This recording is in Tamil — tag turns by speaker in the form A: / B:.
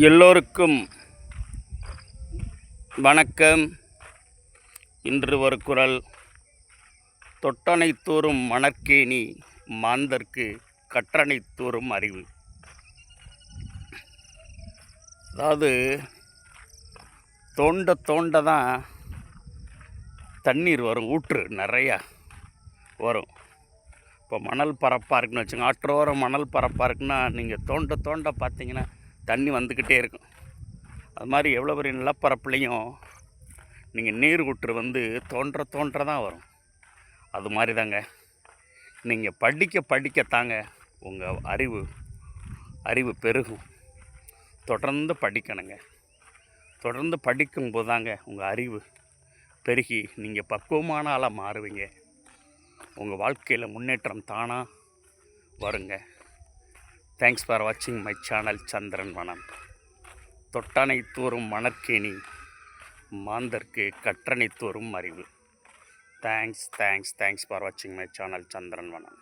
A: எல்லோருக்கும் வணக்கம். இன்று ஒரு குறள். தொட்டனை தோறும் மணற்கேணி மாந்தர்க்கு கற்றனை தோறும் அறிவு. அதாவது தோண்ட தோண்ட தான் தண்ணீர் வரும், ஊற்று நிறையா வரும். இப்போ மணல் பரப்பாக இருக்குன்னு வச்சுங்க, ஆற்றோரம் மணல் பரப்பாக இருக்குன்னா நீங்கள் தோண்ட தோண்ட பார்த்தீங்கன்னா தண்ணி வந்துக்கிட்டே இருக்கும். அது மாதிரி எவ்வளோ பெரிய நிலப்பரப்புலையும் நீங்கள் நீர் ஊற்று தோன்ற தான் வரும். அது மாதிரி தாங்க நீங்கள் படிக்கத்தாங்க உங்கள் அறிவு பெருகும். தொடர்ந்து படிக்கணுங்க. தொடர்ந்து படிக்கும்போது தாங்க உங்கள் அறிவு பெருகி நீங்கள் பக்குவமான ஆளாக மாறுவீங்க. உங்கள் வாழ்க்கையில் முன்னேற்றம் தானாக வருங்க. தேங்க்ஸ் ஃபார் வாட்சிங் மை சேனல் சந்திரன் வனம். தொட்டனை தோறும் மணற்கேணி மாந்தர்க்கு கற்றனை தோறும் அறிவு. தேங்க்ஸ் ஃபார் வாட்சிங் மை சேனல் சந்திரன் வனம்.